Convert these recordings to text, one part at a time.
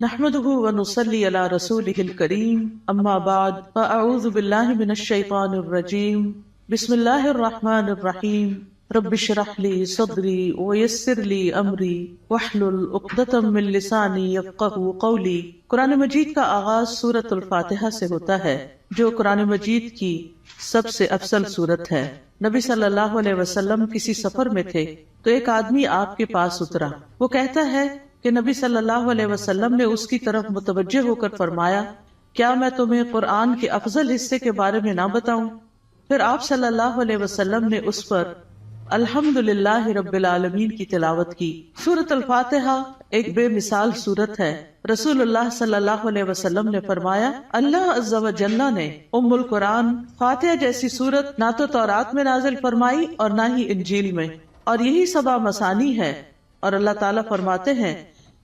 نحمده ونصلي على رسوله الكريم اما بعد فاعوذ بالله من الشيطان الرجيم بسم الله الرحمن الرحيم رب اشرح لي صدري ويسر لي امري واحلل عقدة من لساني يفقهوا قولي۔ قرآن مجید کا آغاز سورۃ الفاتحہ سے ہوتا ہے جو قرآن مجید کی سب سے افضل سورت ہے۔ نبی صلی اللہ علیہ وسلم کسی سفر میں تھے تو ایک آدمی آپ کے پاس اترا۔ وہ کہتا ہے کہ نبی صلی اللہ علیہ وسلم نے اس کی طرف متوجہ ہو کر فرمایا، کیا میں تمہیں قرآن کے افضل حصے کے بارے میں نہ بتاؤں؟ پھر آپ صلی اللہ علیہ وسلم نے اس پر الحمدللہ رب العالمین کی تلاوت کی۔ سورۃ الفاتحہ ایک بے مثال سورت ہے۔ رسول اللہ صلی اللہ علیہ وسلم نے فرمایا، اللہ عز و جل نے ام القرآن فاتحہ جیسی سورت نہ تو تورات میں نازل فرمائی اور نہ ہی انجیل میں، اور یہی سبع مثانی ہے۔ اور اللہ تعالیٰ فرماتے ہیں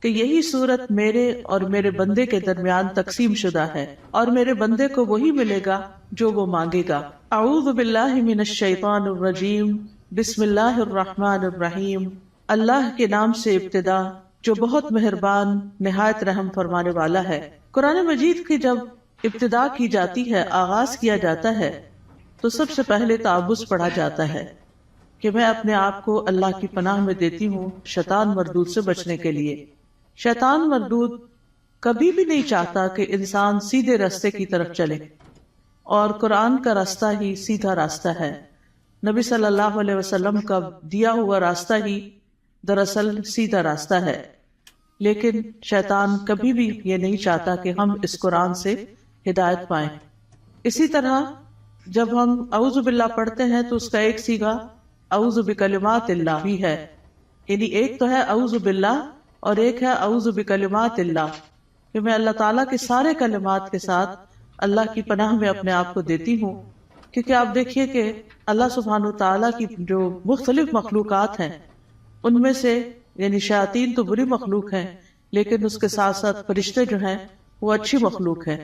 کہ یہی سورت میرے اور میرے بندے کے درمیان تقسیم شدہ ہے، اور میرے بندے کو وہی ملے گا جو وہ مانگے گا۔ اعوذ باللہ من الشیطان الرجیم، بسم اللہ الرحمن الرحیم۔ اللہ کے نام سے ابتدا جو بہت مہربان نہایت رحم فرمانے والا ہے۔ قرآن مجید کی جب ابتدا کی جاتی ہے، آغاز کیا جاتا ہے، تو سب سے پہلے تعوذ پڑھا جاتا ہے کہ میں اپنے آپ کو اللہ کی پناہ میں دیتی ہوں شیطان مردود سے بچنے کے لیے۔ شیطان مردود کبھی بھی نہیں چاہتا کہ انسان سیدھے راستے کی طرف چلے، اور قرآن کا راستہ ہی سیدھا راستہ ہے۔ نبی صلی اللہ علیہ وسلم کا دیا ہوا راستہ ہی دراصل سیدھا راستہ ہے، لیکن شیطان کبھی بھی یہ نہیں چاہتا کہ ہم اس قرآن سے ہدایت پائیں۔ اسی طرح جب ہم اعوذ باللہ پڑھتے ہیں تو اس کا ایک صیغہ اعوذ بکلمات اللہ بھی ہے، یعنی ایک تو ہے اعوذ باللہ اور ایک ہے اعوذ بکلمات اللہ، کہ میں اللہ تعالیٰ کے سارے کلمات کے ساتھ اللہ کی پناہ میں اپنے آپ کو دیتی ہوں۔ کیونکہ آپ دیکھیے کہ اللہ سبحانہ وتعالیٰ کی جو مختلف مخلوقات ہیں ان میں سے یعنی شیاطین تو بری مخلوق ہیں، لیکن اس کے ساتھ ساتھ فرشتے جو ہیں وہ اچھی مخلوق ہیں۔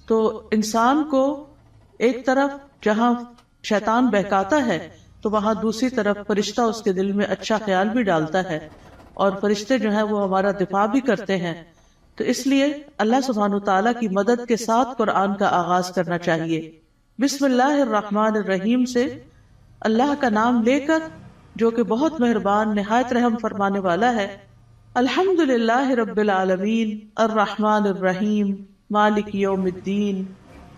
تو انسان کو ایک طرف جہاں شیطان بہکاتا ہے تو وہاں دوسری طرف فرشتہ اس کے دل میں اچھا خیال بھی ڈالتا ہے، اور فرشتے جو ہیں وہ ہمارا دفاع بھی کرتے ہیں۔ تو اس لیے اللہ سبحانہ وتعالیٰ کی مدد کے ساتھ قرآن کا آغاز کرنا چاہیے۔ بسم اللہ الرحمن الرحیم سے اللہ کا نام لے کر جو کہ بہت مہربان نہایت رحم فرمانے والا ہے۔ الحمدللہ رب العالمین الرحمن الرحیم مالک یوم الدین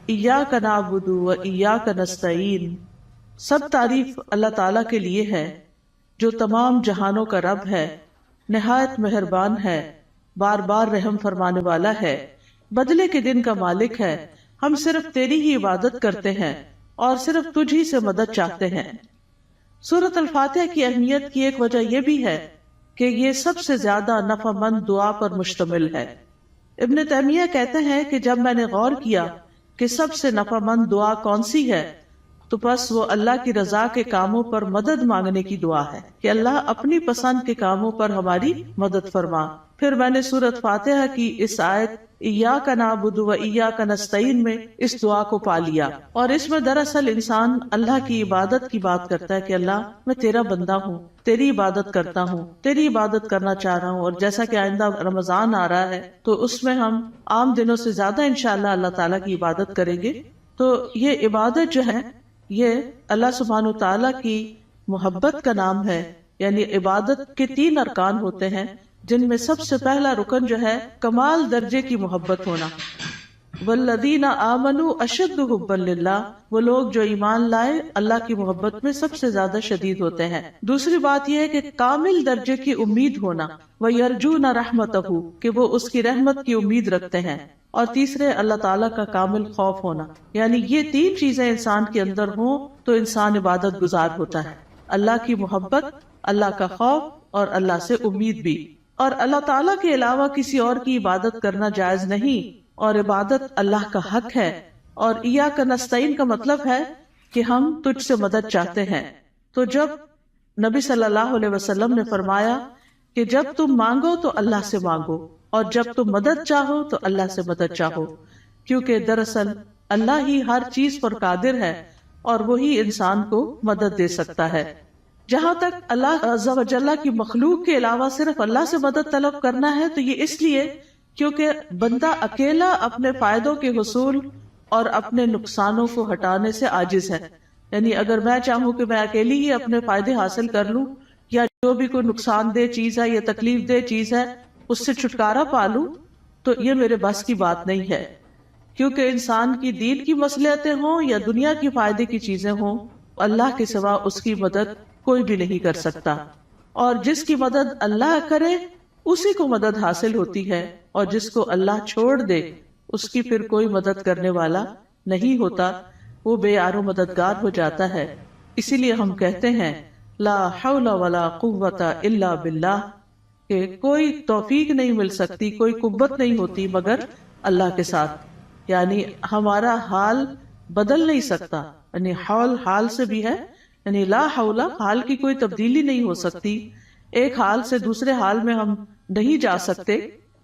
ایاک نعبد و ایاک نستعین۔ سب تعریف اللہ تعالیٰ کے لیے ہے جو تمام جہانوں کا رب ہے، نہایت مہربان ہے، بار بار رحم فرمانے والا ہے، بدلے کے دن کا مالک ہے۔ ہم صرف تیری ہی عبادت کرتے ہیں اور صرف تجھ ہی سے مدد چاہتے ہیں۔ سورۃ الفاتحہ کی اہمیت کی ایک وجہ یہ بھی ہے کہ یہ سب سے زیادہ نفع مند دعا پر مشتمل ہے۔ ابن تیمیہ کہتے ہیں کہ جب میں نے غور کیا کہ سب سے نفع مند دعا کون سی ہے تو بس وہ اللہ کی رضا کے کاموں پر مدد مانگنے کی دعا ہے کہ اللہ اپنی پسند کے کاموں پر ہماری مدد فرما۔ پھر میں نے سورۃ فاتحہ کی اس آیت ایاک نعبد و ایاک نستعین میں اس دعا کو پا لیا، اور اس میں دراصل انسان اللہ کی عبادت کی بات کرتا ہے کہ اللہ میں تیرا بندہ ہوں، تیری عبادت کرتا ہوں، تیری عبادت کرنا چاہ رہا ہوں۔ اور جیسا کہ آئندہ رمضان آ رہا ہے تو اس میں ہم عام دنوں سے زیادہ انشاءاللہ اللہ تعالیٰ کی عبادت کریں گے۔ تو یہ عبادت جو ہے یہ اللہ سبحانہ تعالیٰ کی محبت کا نام ہے، یعنی عبادت کے 3 ارکان ہوتے ہیں، جن میں سب سے پہلا رکن جو ہے کمال درجے کی محبت ہونا۔ والذین آمنوا اشد حبا للہ، وہ لوگ جو ایمان لائے اللہ کی محبت میں سب سے زیادہ شدید ہوتے ہیں۔ دوسری بات یہ ہے کہ کامل درجے کی امید ہونا، وَيَرْجُونَ رَحْمَتَهُ، کہ وہ اس کی رحمت کی امید رکھتے ہیں۔ اور تیسرے اللہ تعالیٰ کا کامل خوف ہونا، یعنی یہ 3 چیزیں انسان کے اندر ہوں تو انسان عبادت گزار ہوتا ہے۔ اللہ کی محبت، اللہ کا خوف اور اللہ سے امید بھی۔ اور اللہ تعالیٰ کے علاوہ کسی اور کی عبادت کرنا جائز نہیں، اور عبادت اللہ کا حق ہے۔ اور ایاک نستعین کا مطلب ہے کہ ہم تجھ سے مدد چاہتے ہیں۔ تو جب نبی صلی اللہ علیہ وسلم نے فرمایا کہ جب تم مانگو تو اللہ سے مانگو، اور جب تم مدد چاہو تو اللہ سے مدد چاہو، کیونکہ دراصل اللہ ہی ہر چیز پر قادر ہے اور وہی انسان کو مدد دے سکتا ہے۔ جہاں تک اللہ عز و جل کی مخلوق کے علاوہ صرف اللہ سے مدد طلب کرنا ہے تو یہ اس لیے کیونکہ بندہ اکیلا اپنے فائدوں کے حصول اور اپنے نقصانوں کو ہٹانے سے عاجز ہے. یعنی اگر میں چاہوں کہ میں اکیلی ہی اپنے فائدے حاصل کر لوں یا جو بھی کوئی نقصان دہ چیز ہے یا تکلیف دہ چیز ہے اس سے چھٹکارا پا لوں تو یہ میرے بس کی بات نہیں ہے. کیونکہ انسان کی دین کی مصلحتیں ہوں یا دنیا کی فائدے کی چیزیں ہوں، اللہ کے سوا اس کی مدد کوئی بھی نہیں کر سکتا، اور جس کی مدد اللہ کرے اسی کو مدد حاصل ہوتی ہے، اور جس کو اللہ چھوڑ دے اس کی پھر کوئی مدد کرنے والا نہیں ہوتا، وہ بے یار و مددگار ہو جاتا ہے. اسی لیے ہم کہتے ہیں لا حول ولا قوت الا باللہ، کہ کوئی توفیق نہیں مل سکتی، کوئی قوت نہیں ہوتی مگر اللہ کے ساتھ. یعنی ہمارا حال بدل نہیں سکتا، یعنی حال سے بھی ہے، یعنی لا حول، حال کی کوئی تبدیلی نہیں ہو سکتی، ایک حال سے دوسرے حال میں ہم نہیں جا سکتے،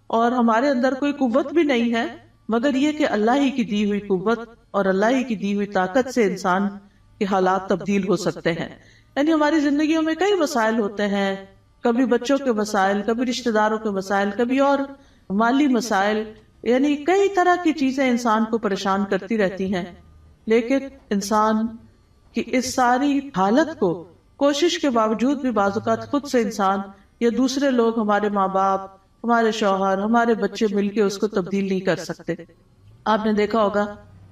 اور ہمارے اندر کوئی قوت بھی نہیں ہے مگر یہ کہ اللہ ہی کی دی ہوئی قوت اور اللہ ہی کی دی ہوئی طاقت سے انسان کے حالات تبدیل ہو سکتے ہیں. یعنی ہماری زندگیوں میں کئی مسائل ہوتے ہیں، کبھی بچوں کے مسائل، کبھی رشتہ داروں کے مسائل، کبھی اور مالی مسائل، یعنی کئی طرح کی چیزیں انسان کو پریشان کرتی رہتی ہیں. لیکن انسان کی اس ساری حالت کو کوشش کے باوجود بھی بعض اوقات خود سے انسان یا دوسرے لوگ، ہمارے ماں باپ، ہمارے شوہر، ہمارے بچے مل کے اس کو تبدیل نہیں کر سکتے. آپ نے دیکھا ہوگا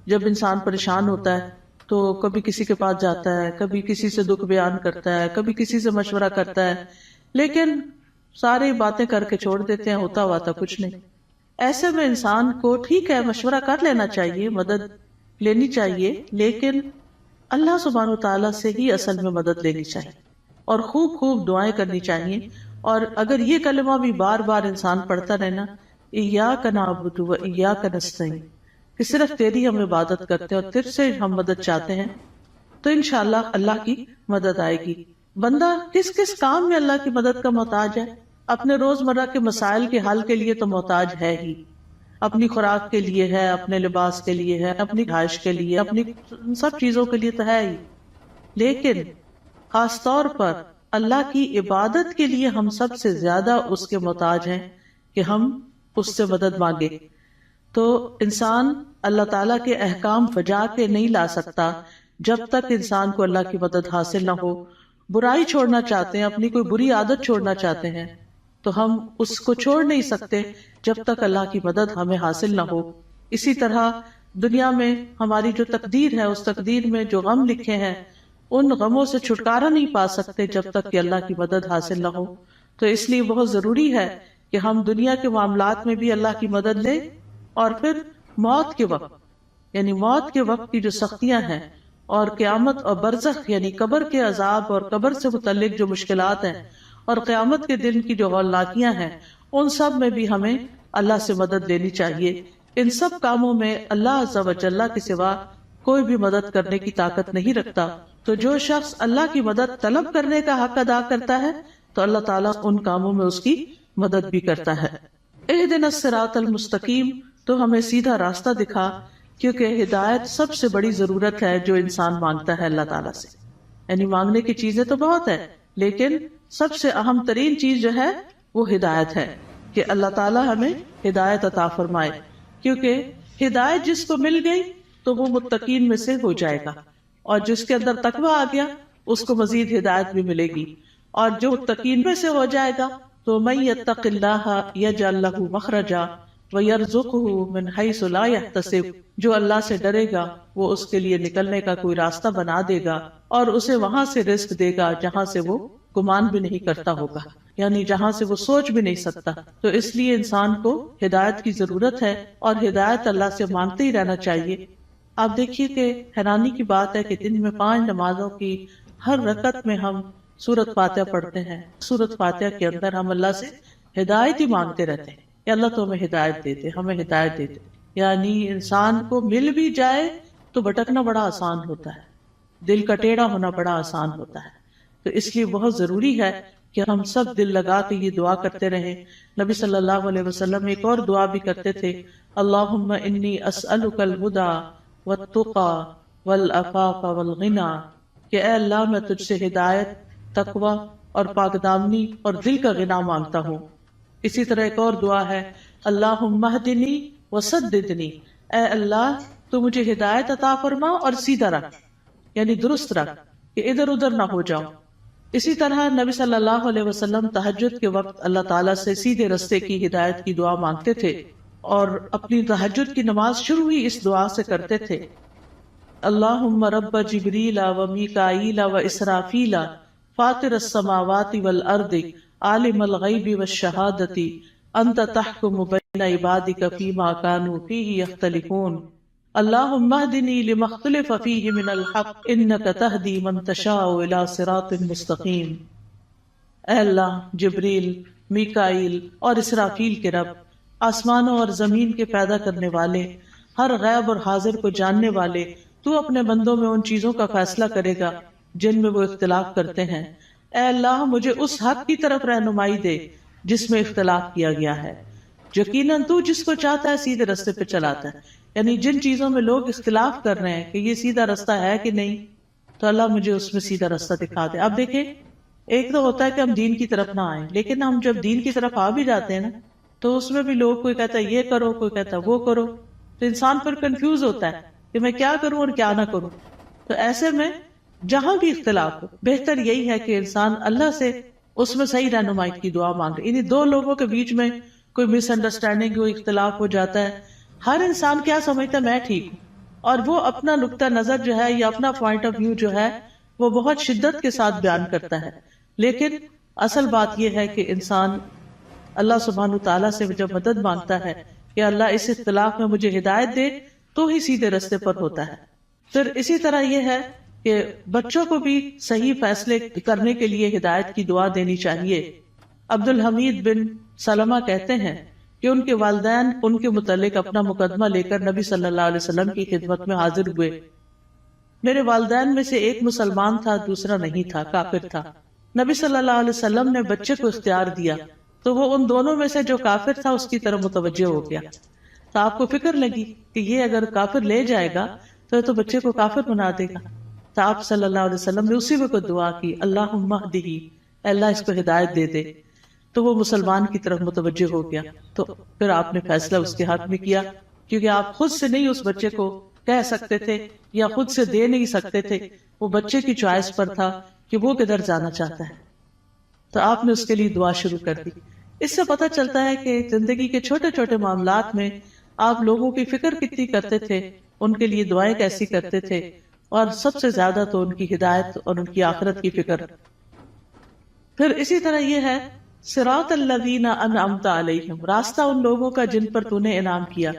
جب انسان پریشان ہوتا ہے تو کبھی کسی کے پاس جاتا ہے، کبھی کسی سے دکھ بیان کرتا ہے، کبھی کسی سے مشورہ کرتا ہے، لیکن ساری باتیں کر کے چھوڑ دیتے ہیں، ہوتا ہوا تھا کچھ نہیں. ایسے میں انسان کو ٹھیک ہے مشورہ کر لینا چاہیے، مدد لینی چاہیے، لیکن اللہ سبحانہ و تعالیٰ سے ہی اصل میں مدد لینی چاہیے اور خوب خوب دعائیں کرنی چاہیے. اور اگر یہ کلمہ بھی بار بار انسان پڑھتا رہنا، ایاک نعبد و ایاک نستعین، کہ صرف تیری ہم عبادت کرتے ہیں اور تجھ سے ہم مدد چاہتے ہیں، تو انشاءاللہ اللہ کی مدد آئے گی. بندہ کس کس کام میں اللہ کی مدد کا محتاج ہے؟ اپنے روزمرہ کے مسائل کے حل کے لیے تو محتاج ہے ہی، اپنی خوراک کے لیے ہے، اپنے لباس کے لیے ہے، اپنی رہائش کے لیے، اپنی سب چیزوں کے لیے تو ہے ہی. لیکن خاص طور پر اللہ کی عبادت کے لیے ہم سب سے زیادہ اس کے محتاج ہیں کہ ہم اس سے مدد مانگے. تو انسان اللہ تعالیٰ کے احکام بجا کے نہیں لا سکتا جب تک انسان کو اللہ کی مدد حاصل نہ ہو. برائی چھوڑنا چاہتے ہیں، اپنی کوئی بری عادت چھوڑنا چاہتے ہیں، تو ہم اس کو چھوڑ نہیں سکتے جب تک اللہ کی مدد ہمیں حاصل نہ ہو. اسی طرح دنیا میں ہماری جو تقدیر ہے، اس تقدیر میں جو غم لکھے ہیں، ان غموں سے چھٹکارا نہیں پا سکتے جب تک کہ اللہ کی مدد حاصل نہ ہو. تو اس لیے بہت ضروری ہے کہ ہم دنیا کے معاملات میں بھی اللہ کی مدد لیں، اور پھر موت کے وقت، یعنی موت کے وقت کی جو سختیاں ہیں، اور قیامت اور برزخ یعنی قبر کے عذاب اور قبر سے متعلق جو مشکلات ہیں، اور قیامت کے دن کی جو ہولناکیاں ہیں، ان سب میں بھی ہمیں اللہ سے مدد لینی چاہیے. ان سب کاموں میں اللہ عز و جل کے سوا کوئی بھی مدد کرنے کی طاقت نہیں رکھتا. تو جو شخص اللہ کی مدد طلب کرنے کا حق ادا کرتا ہے تو اللہ تعالیٰ ان کاموں میں اس کی مدد بھی کرتا ہے. اہدنا الصراط المستقیم، تو ہمیں سیدھا راستہ دکھا، کیونکہ ہدایت سب سے بڑی ضرورت ہے جو انسان مانگتا ہے اللہ تعالیٰ سے. یعنی مانگنے کی چیزیں تو بہت ہے، لیکن سب سے اہم ترین چیز جو ہے وہ ہدایت ہے، کہ اللہ تعالیٰ ہمیں ہدایت عطا فرمائے. کیونکہ ہدایت جس کو مل گئی تو وہ متقین میں سے ہو جائے گا، اور جس کے اندر تقوی آ گیا اس کو مزید ہدایت بھی ملے گی. اور جو متقین میں سے ہو جائے گا تو من یتق اللہ یجعل لہ مخرجا وَيَرْزُقْهُ مِنْ حَيْثُ لَا يَحْتَسِبُ، جو اللہ سے ڈرے گا وہ اس کے لیے نکلنے کا کوئی راستہ بنا دے گا، اور اسے وہاں سے رزق دے گا جہاں سے وہ گمان بھی نہیں کرتا ہوگا، یعنی جہاں سے وہ سوچ بھی نہیں سکتا. تو اس لیے انسان کو ہدایت کی ضرورت ہے، اور ہدایت اللہ سے مانگتے ہی رہنا چاہیے. آپ دیکھیے کہ حیرانی کی بات ہے کہ دن میں 5 نمازوں کی ہر رکعت میں ہم سورۃ فاتحہ پڑھتے ہیں. سورۃ فاتحہ کے اندر ہم اللہ سے ہدایت ہی مانگتے رہتے ہیں، یا اللہ تو ہمیں ہدایت دے دے، ہمیں ہدایت دے دے. یعنی انسان کو مل بھی جائے تو بھٹکنا بڑا آسان ہوتا ہے، دل کا ٹیڑھا ہونا بڑا آسان ہوتا ہے. تو اس لیے بہت ضروری ہے کہ ہم سب دل لگا کے یہ دعا کرتے رہیں. نبی صلی اللہ علیہ وسلم ایک اور دعا بھی کرتے تھے، اللہم انی اسألک الہدی والتقی والعفاف والغنی، کہ اے اللہ میں تجھ سے ہدایت، تقوی اور پاک دامنی اور دل کا غنا مانگتا ہوں. اسی طرح ایک اور دعا ہے، اللہم اہدنی وسددنی، اے اللہ تو مجھے ہدایت عطا فرما اور سیدھا رکھ، یعنی درست رکھ کہ ادھر ادھر نہ ہو جاؤں۔ اسی طرح نبی صلی اللہ علیہ وسلم تہجد کے وقت اللہ تعالیٰ سے سیدھے رستے کی ہدایت کی دعا مانگتے تھے، اور اپنی تہجد کی نماز شروع ہی اس دعا سے کرتے تھے، اللہم رب جبریل و میکائیل و اسرافیل فاطر السماوات والارض عالم الغیب والشہادۃ انت تحکم بین عبادک فیما کانوا فیہ یختلفون اللہم اہدنی لما اختلف فیہ من الحق انک تہدی من تشاء الی صراط مستقیم۔ اے اللہ، جبریل، میکائیل اور اسرافیل کے رب، آسمانوں اور زمین کے پیدا کرنے والے، ہر غیب اور حاضر کو جاننے والے، تو اپنے بندوں میں ان چیزوں کا فیصلہ کرے گا جن میں وہ اختلاف کرتے ہیں۔ اے اللہ، مجھے اس حق کی طرف رہنمائی دے جس میں اختلاف کیا گیا ہے۔ یقیناً تو جس کو چاہتا ہے سیدھے رستے پہ چلاتا ہے، یعنی جن چیزوں میں لوگ اختلاف کر رہے ہیں کہ یہ سیدھا رستہ ہے کہ نہیں، تو اللہ مجھے اس میں سیدھا رستہ دکھا دے۔ اب دیکھیں، ایک تو ہوتا ہے کہ ہم دین کی طرف نہ آئیں، لیکن ہم جب دین کی طرف آ بھی جاتے ہیں نا، تو اس میں بھی لوگ کوئی کہتا ہے یہ کرو، کوئی کہتا ہے وہ کرو، تو انسان پر کنفیوز ہوتا ہے کہ میں کیا کروں اور کیا نہ کروں۔ تو ایسے میں جہاں بھی اختلاف ہو، بہتر یہی ہے کہ انسان اللہ سے اس میں صحیح رہنمائی کی دعا مانگے۔ یعنی دو لوگوں کے بیچ میں کوئی مس انڈرسٹینڈنگ، کوئی اختلاف ہو جاتا ہے، ہر انسان کیا سمجھتا ہے میں ٹھیک ہوں، اور وہ اپنا نقطہ نظر جو ہے یا اپنا پوائنٹ آف ویو جو ہے وہ بہت شدت کے ساتھ بیان کرتا ہے، لیکن اصل بات یہ ہے کہ انسان اللہ سبحانہ تعالیٰ سے جب مدد مانگتا ہے کہ اللہ اس اختلاف میں مجھے ہدایت دے، تو ہی سیدھے رستے پر ہوتا ہے۔ پھر اسی طرح یہ ہے کہ بچوں کو بھی صحیح فیصلے کرنے کے لیے ہدایت کی دعا دینی چاہیے۔ عبد الحمید بن سلمہ کہتے ہیں کہ ان کے والدین ان کے متعلق اپنا مقدمہ لے کر نبی صلی اللہ علیہ وسلم کی خدمت میں حاضر ہوئے۔ میرے والدین میں سے ایک مسلمان تھا، دوسرا نہیں تھا، کافر تھا۔ نبی صلی اللہ علیہ وسلم نے بچے کو اختیار دیا تو وہ ان دونوں میں سے جو کافر تھا اس کی طرف متوجہ ہو گیا۔ تو آپ کو فکر لگی کہ یہ اگر کافر لے جائے گا تو بچے کو کافر بنا دے گا۔ تو آپ صلی اللہ علیہ وسلم نے اسی وقت دعا کی، اللہم اہدہ، اللہ اس کو ہدایت دے دے۔ تو وہ مسلمان کی طرف متوجہ ہو گیا۔ تو پھر آپ نے فیصلہ اس کے حق میں کیا، کیونکہ آپ خود سے نہیں اس بچے کو کہہ سکتے تھے یا خود سے دے نہیں سکتے تھے، وہ بچے کی چوائس پر تھا کہ وہ کدھر جانا چاہتا ہے۔ تو آپ نے اس کے لیے دعا شروع کر دی۔ اس سے پتہ چلتا ہے کہ زندگی کے چھوٹے چھوٹے معاملات میں آپ لوگوں کی فکر کتنی کرتے تھے، ان کے لیے دعائیں کیسی کرتے تھے، اور سب سے زیادہ تو ان کی ہدایت اور ان کی آخرت کی فکر۔ پھر اسی طرح یہ ہے صراط الذین انعمت علیہم، راستہ ان لوگوں کا جن پر تو نے انعام کیا۔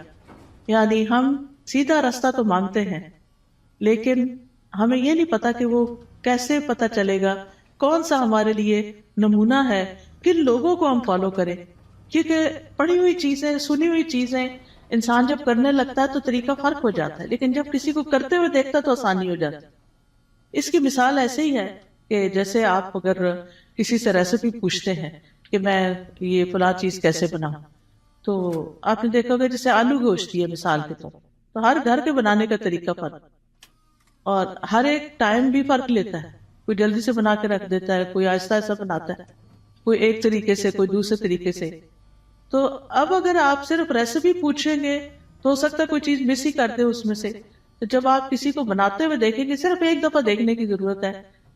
یعنی ہم سیدھا راستہ تو مانگتے ہیں، لیکن ہمیں یہ نہیں پتا کہ وہ کیسے پتا چلے گا، کون سا ہمارے لیے نمونہ ہے، کن لوگوں کو ہم فالو کریں۔ کیونکہ پڑھی ہوئی چیزیں، سنی ہوئی چیزیں انسان جب کرنے لگتا ہے تو طریقہ فرق ہو جاتا ہے، لیکن جب کسی کو کرتے ہوئے دیکھتا تو آسانی ہو جاتی۔ اس کی مثال ایسے ہی ہے کہ جیسے آپ اگر کسی سے ریسیپی پوچھتے ہیں کہ میں یہ فلاں چیز کیسے بناؤں، تو آپ نے دیکھا ہوگا جیسے آلو گوشت ہے مثال کے طور، تو ہر گھر کے بنانے کا طریقہ فرق، اور ہر ایک ٹائم بھی فرق لیتا ہے۔ کوئی جلدی سے بنا کے رکھ دیتا ہے، کوئی آہستہ آہستہ بناتا ہے، کوئی ایک طریقے سے، کوئی دوسرے طریقے سے۔ تو اب اگر آپ صرف ریسیپی پوچھیں گے تو ہو سکتا ہے کوئی چیز مس ہی کر دے اس میں سے۔ تو جب آپ کسی کو بناتے ہوئے دیکھیں گے، صرف ایک دفعہ دیکھنے کی ضرورت ہے،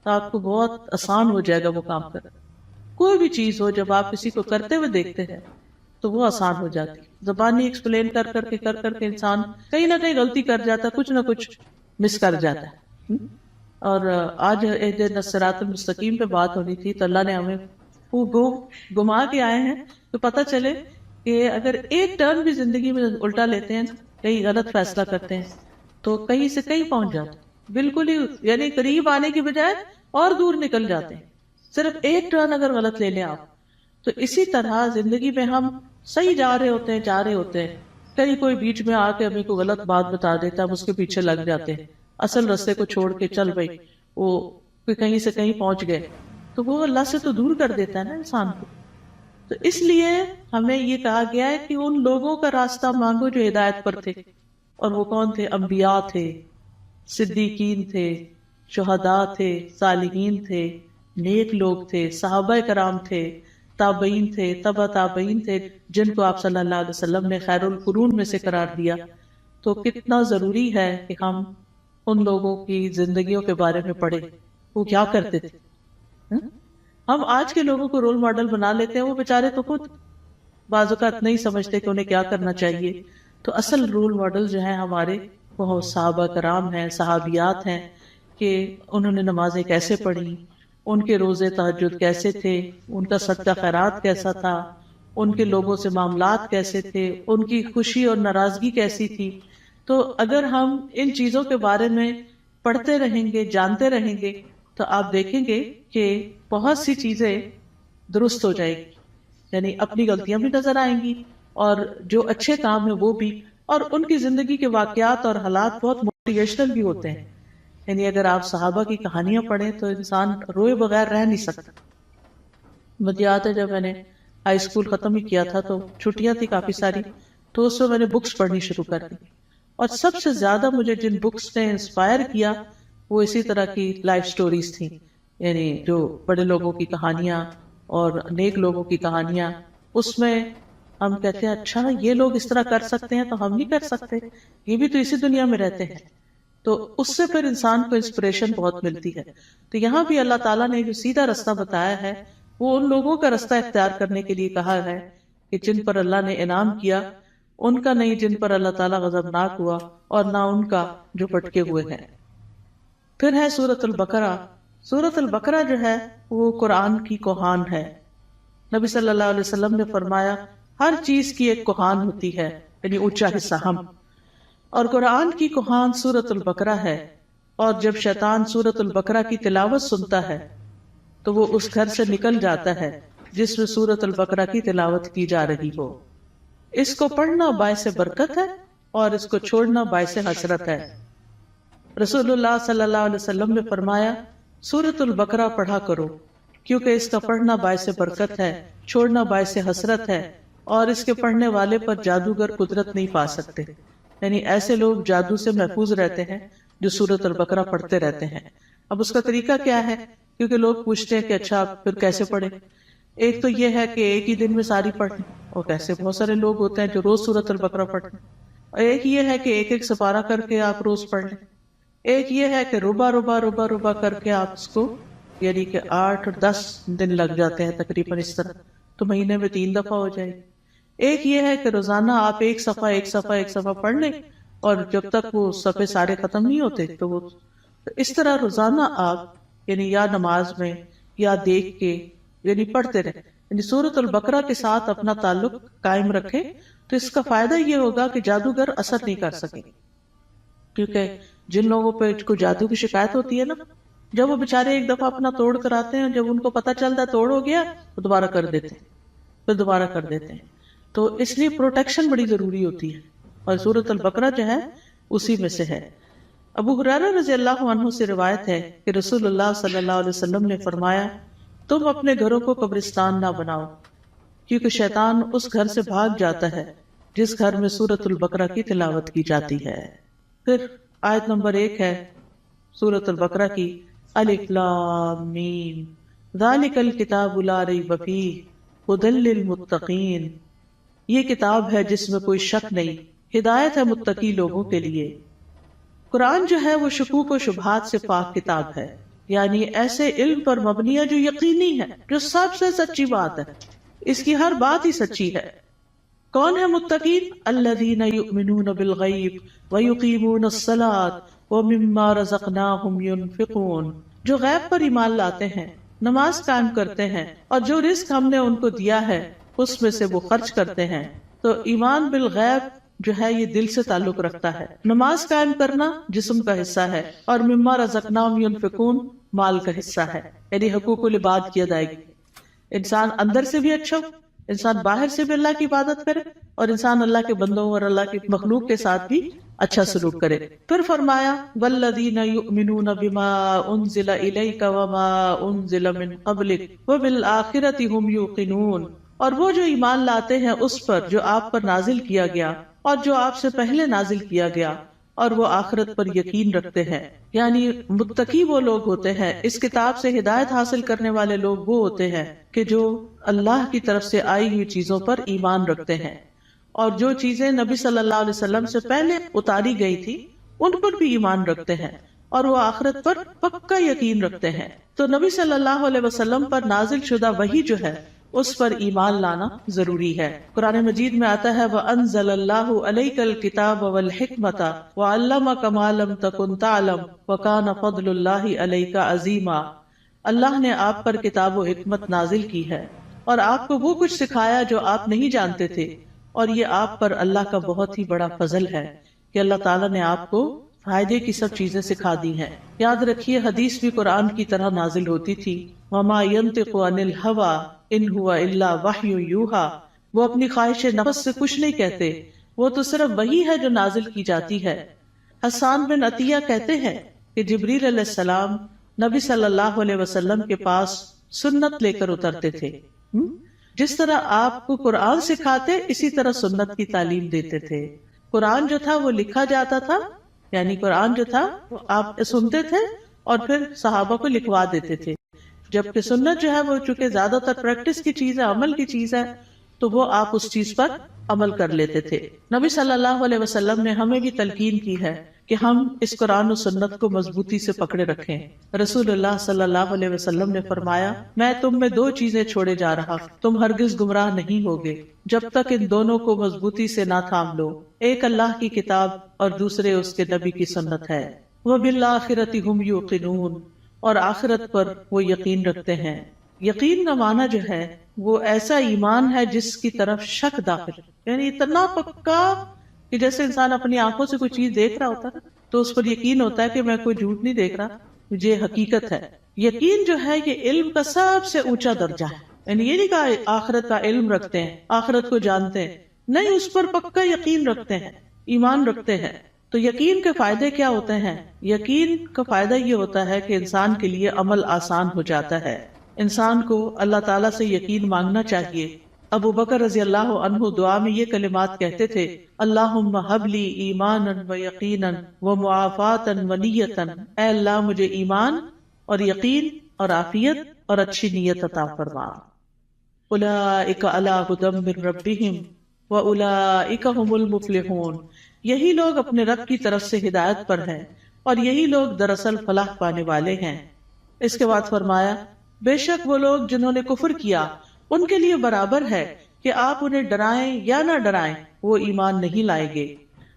تو آپ کو بہت آسان ہو جائے گا وہ کام کرنا۔ کوئی بھی چیز ہو جب آپ کسی کو کرتے ہوئے دیکھتے ہیں تو وہ آسان ہو جاتی۔ زبانی ایکسپلین کر کر کے انسان کہیں نہ کہیں غلطی کر جاتا ہے، کچھ نہ کچھ مس کر جاتا ہے۔ اور آج صراط المستقیم پہ بات ہونی تھی، تو اللہ نے ہمیں وہ گما کے آئے ہیں تو پتہ چلے کہ اگر ایک ٹرن بھی زندگی میں الٹا لیتے ہیں، کہیں غلط فیصلہ کرتے ہیں، تو کہیں سے کہیں پہنچ جاتے ہیں، بالکل ہی یعنی قریب آنے کی بجائے اور دور نکل جاتے ہیں، صرف ایک ٹرن اگر غلط لے لیں آپ۔ تو اسی طرح زندگی میں ہم صحیح جا رہے ہوتے ہیں، کہیں کوئی بیچ میں آ کے ہمیں کوئی غلط بات بتا دیتا ہے، ہم اس کے پیچھے لگ جاتے ہیں، اصل رستے کو چھوڑ کے چل بھائی وہ کہیں سے کہیں پہنچ گئے، تو وہ اللہ سے تو دور کر دیتا ہے نا انسان کو۔ تو اس لیے ہمیں یہ کہا گیا ہے کہ ان لوگوں کا راستہ مانگو جو ہدایت پر تھے، اور وہ کون تھے؟ انبیاء تھے، صدیقین تھے، شہداء تھے، صالحین تھے، نیک لوگ تھے، صحابہ کرام تھے، تابعین تھے، تبع تابعین تھے، جن کو آپ صلی اللہ علیہ وسلم نے خیر القرون میں سے قرار دیا. تو کتنا ضروری ہے کہ ہم ان لوگوں کی زندگیوں کے بارے میں پڑھیں، وہ کیا کرتے تھے. ہم آج کے لوگوں کو رول ماڈل بنا لیتے ہیں، وہ بیچارے تو خود بعض اوقات نہیں سمجھتے کہ انہیں کیا کرنا چاہیے. تو اصل رول ماڈل جو ہیں ہمارے وہ صحابہ کرام ہیں، صحابیات ہیں، کہ انہوں نے نمازیں کیسے پڑھی، ان کے روزے تہجد کیسے تھے، ان کا صدقہ خیرات کیسا تھا، ان کے لوگوں سے معاملات کیسے تھے، ان کی خوشی اور ناراضگی کیسی تھی. تو اگر ہم ان چیزوں کے بارے میں پڑھتے رہیں گے، جانتے رہیں گے، تو آپ دیکھیں گے کہ بہت سی چیزیں درست ہو جائیں گی. یعنی اپنی غلطیاں بھی نظر آئیں گی اور جو اچھے کام ہیں وہ بھی. اور ان کی زندگی کے واقعات اور حالات بہت موٹیویشنل بھی ہوتے ہیں. یعنی اگر آپ صحابہ کی کہانیاں پڑھیں تو انسان روئے بغیر رہ نہیں سکتا. مجھے یاد ہے جب میں نے ہائی اسکول ختم ہی کیا تھا تو چھٹیاں تھی کافی ساری، تو اس میں نے بکس پڑھنی شروع کر دی. اور سب سے زیادہ مجھے جن بکس نے انسپائر کیا وہ اسی طرح کی لائف سٹوریز تھیں. یعنی جو بڑے لوگوں کی کہانیاں اور نیک لوگوں کی کہانیاں. اس میں ہم کہتے ہیں اچھا یہ لوگ اس طرح کر سکتے ہیں تو ہم نہیں کر سکتے، یہ بھی تو اسی دنیا میں رہتے ہیں. تو اس سے پھر انسان کو انسپریشن بہت ملتی ہے. تو یہاں بھی اللہ تعالیٰ نے جو سیدھا رستہ بتایا ہے وہ ان لوگوں کا رستہ اختیار کرنے کے لیے کہا ہے کہ جن پر اللہ نے انعام کیا، ان کا نہیں جن پر اللہ تعالیٰ غضبناک ہوا، اور نہ ان کا جو بھٹکے ہوئے ہیں. پھر ہے سورۃ البقرہ. سورۃ البقرہ جو ہے وہ قرآن کی کوہان ہے. نبی صلی اللہ علیہ وسلم نے فرمایا ہر چیز کی ایک کوہان ہوتی ہے، یعنی اونچا حصہ ہم، اور قرآن کی کوہان سورۃ البقرہ ہے. اور جب شیطان سورۃ البقرہ کی تلاوت سنتا ہے تو وہ اس گھر سے نکل جاتا ہے جس میں سورۃ البقرہ کی تلاوت کی جا رہی ہو. اس کو پڑھنا باعث برکت ہے اور اس کو چھوڑنا باعث حسرت ہے. رسول اللہ صلی اللہ علیہ وسلم نے فرمایا سورۃ البقرہ پڑھا کرو، کیونکہ اس کا پڑھنا باعث برکت ہے، چھوڑنا باعث حسرت ہے، اور اس کے پڑھنے والے پر جادوگر قدرت نہیں پا سکتے. یعنی ایسے لوگ جادو سے محفوظ رہتے ہیں جو سورۃ البقرہ پڑھتے رہتے ہیں. اب اس کا طریقہ کیا ہے؟ کیونکہ لوگ پوچھتے ہیں کہ اچھا پھر کیسے پڑھیں. ایک تو یہ ہے کہ ایک ہی دن میں ساری پڑھ لیں، اور کیسے بہت سارے لوگ ہوتے ہیں جو روز سورۃ البقرہ پڑھ لیں. اور ایک یہ ہے کہ ایک ایک سپارہ کر کے آپ روز پڑھ لیں. ایک یہ ہے کہ ربع ربع ربع ربع کر کے آپ اس کو، یعنی کہ 8 اور 10 دن لگ جاتے ہیں تقریباً اس طرح، تو مہینے میں 3 دفعہ ہو جائے گی. ایک یہ ہے کہ روزانہ آپ ایک صفحہ پڑھ لیں، اور جب تک وہ صفحے سارے ختم نہیں ہوتے تو وہ اس طرح روزانہ آپ یعنی یا نماز میں یا دیکھ کے یعنی پڑھتے رہیں. یعنی سورۃ البقرہ کے ساتھ اپنا تعلق قائم رکھیں تو اس کا فائدہ یہ ہوگا کہ جادوگر اثر نہیں کر سکیں. کیونکہ جن لوگوں پہ کو جادو کی شکایت ہوتی ہے نا، جب وہ بےچارے ایک دفعہ اپنا توڑ کر آتے ہیں، جب ان کو پتہ چلتا ہے توڑ ہو گیا تو دوبارہ کر دیتے ہیں، پھر دوبارہ کر دیتے ہیں. تو اس لیے پروٹیکشن بڑی ضروری ہوتی ہے، اور سورۃ البقرہ جو ہے اسی میں سے ہے. ابو ہریرہ رضی اللہ عنہ سے روایت ہے کہ رسول اللہ صلی اللہ علیہ وسلم نے فرمایا تم اپنے گھروں کو قبرستان نہ بناؤ، کیونکہ شیطان اس گھر سے بھاگ جاتا ہے جس گھر میں سورۃ البقرہ کی تلاوت کی جاتی ہے. پھر آیت نمبر 1 ہے سورۃ البقرہ کی، الف لام میم ذالک الکتاب لا ریب فیہ ھدی للمتقین. یہ کتاب ہے جس میں کوئی شک نہیں، ہدایت ہے متقی لوگوں کے لیے. قرآن جو ہے وہ شکوک و شبہات سے پاک کتاب ہے، یعنی ایسے علم پر مبنی ہے جو یقینی ہے، جو سب سے سچی بات ہے، اس کی ہر بات ہی سچی ہے. کون ہے متقین؟ الذین یؤمنون بالغیب ویقیمون الصلاۃ ومما رزقناہم ینفقون. جو غیب پر ایمان لاتے ہیں، نماز قائم کرتے ہیں، اور جو رزق ہم نے ان کو دیا ہے اس میں سے وہ خرچ کرتے ہیں. تو ایمان بالغیب جو ہے یہ دل سے تعلق رکھتا ہے. نماز قائم کرنا جسم کا حصہ ہے، اور مما رزقناہم ینفقون مال کا حصہ ہے، یعنی حقوق العباد کی ادائیگی. انسان اندر سے بھی اچھا ہو، انسان باہر سے بھی اللہ کی عبادت کرے، اور انسان اللہ کے بندوں اور اللہ کی مخلوق کے ساتھ بھی اچھا سلوک کرے. پھر فرمایا والذین یؤمنون بما انزل الیک وما انزل من قبلک وبالآخرۃ ھم یوقنون. اور وہ جو ایمان لاتے ہیں اس پر جو آپ پر نازل کیا گیا اور جو آپ سے پہلے نازل کیا گیا، اور وہ آخرت پر یقین رکھتے ہیں. یعنی متقی وہ لوگ ہوتے ہیں، اس کتاب سے ہدایت حاصل کرنے والے لوگ وہ ہوتے ہیں کہ جو اللہ کی طرف سے آئی ہوئی چیزوں پر ایمان رکھتے ہیں، اور جو چیزیں نبی صلی اللہ علیہ وسلم سے پہلے اتاری گئی تھی ان پر بھی ایمان رکھتے ہیں، اور وہ آخرت پر پکا یقین رکھتے ہیں. تو نبی صلی اللہ علیہ وسلم پر نازل شدہ وحی جو ہے اس پر ایمان لانا ضروری ہے. قرآن مجید میں آتا ہے وَأَنزَلَ اللَّهُ عَلَيْكَ الْكِتَابَ وَالْحِكْمَةَ وَعَلَّمَكَ مَا لَمْ تَكُنْ تَعْلَمُ وَكَانَ فَضْلُ اللَّهِ عَلَيْكَ عَظِيمًا. اللہ نے آپ پر کتاب و حکمت نازل کی ہے اور آپ کو وہ کچھ سکھایا جو آپ نہیں جانتے تھے، اور یہ آپ پر اللہ کا بہت ہی بڑا فضل ہے کہ اللہ تعالیٰ نے آپ کو فائدے کی سب چیزیں سکھا دی ہیں. یاد رکھیے حدیث بھی قرآن کی طرح نازل ہوتی تھی. وَمَا يَنطِقُ عَنِ الْهَوَىٰ إِنْ هُوَ إِلَّا وَحْيٌ يُوحَىٰ. وہ اپنی خواہش نفس سے کچھ نہیں کہتے، وہ تو صرف وہی ہے جو نازل کی جاتی ہے. حسان بن عطیہ کہتے ہیں کہ جبریل علیہ السلام نبی صلی اللہ علیہ وسلم کے پاس سنت لے کر اترتے تھے. جس طرح آپ کو قرآن سکھاتے اسی طرح سنت کی تعلیم دیتے تھے. قرآن جو تھا وہ لکھا جاتا تھا، یعنی قرآن جو تھا وہ آپ سنتے تھے اور پھر صحابہ کو لکھوا دیتے تھے، جبکہ سنت جو ہے وہ چونکہ زیادہ تر پریکٹس کی چیز ہے، عمل کی چیز ہے، تو وہ آپ اس چیز پر عمل کر لیتے تھے. نبی صلی اللہ علیہ وسلم نے ہمیں بھی تلقین کی ہے کہ ہم اس قرآن و سنت کو مضبوطی سے پکڑے رکھیں. رسول اللہ صلی اللہ علیہ وسلم نے فرمایا میں تم میں دو چیزیں چھوڑے جا رہا، تم ہرگز گمراہ نہیں ہوگے جب تک ان دونوں کو مضبوطی سے نہ تھام لو. ایک اللہ کی کتاب اور دوسرے اس کے نبی کی سنت ہے. وَبِالْآخِرَةِ هُمْ يُوقِنُونَ. اور آخرت پر وہ یقین رکھتے ہیں. یقین کا معنی جو ہے وہ ایسا ایمان ہے جس کی طرف شک داخل، یعنی اتنا پکا کہ جیسے انسان اپنی آنکھوں سے کوئی چیز دیکھ رہا ہوتا ہے تو اس پر یقین ہوتا ہے کہ میں کوئی جھوٹ نہیں دیکھ رہا، یہ حقیقت ہے. یقین جو ہے یہ علم کا سب سے اونچا درجہ ہے. یعنی یہ نہیں کہا آخرت کا علم رکھتے ہیں، آخرت کو جانتے ہیں، نہیں، اس پر پکا یقین رکھتے ہیں، ایمان رکھتے ہیں. تو یقین کے فائدے کیا ہوتے ہیں؟ یقین کا فائدہ یہ ہوتا ہے کہ انسان کے لیے عمل آسان ہو جاتا ہے. انسان کو اللہ تعالیٰ سے یقین مانگنا چاہیے. ابو بکر رضی اللہ عنہ دعا میں یہ کلمات کہتے تھے اللہم حب لی ایمانا و یقینا و معافاتا و نیتا. اے اللہ مجھے ایمان اور یقین اور عافیت اور اچھی نیت عطا فرما. اولئک علی ھدی من ربہم واولئک ھم المفلحون. یہی لوگ اپنے رب کی طرف سے ہدایت پر ہیں اور یہی لوگ دراصل فلاح پانے والے ہیں. اس کے بعد فرمایا بے شک وہ لوگ جنہوں نے کفر کیا ان کے لیے برابر ہے کہ آپ انہیں ڈرائیں یا نہ ڈرائیں، وہ ایمان نہیں لائیں گے.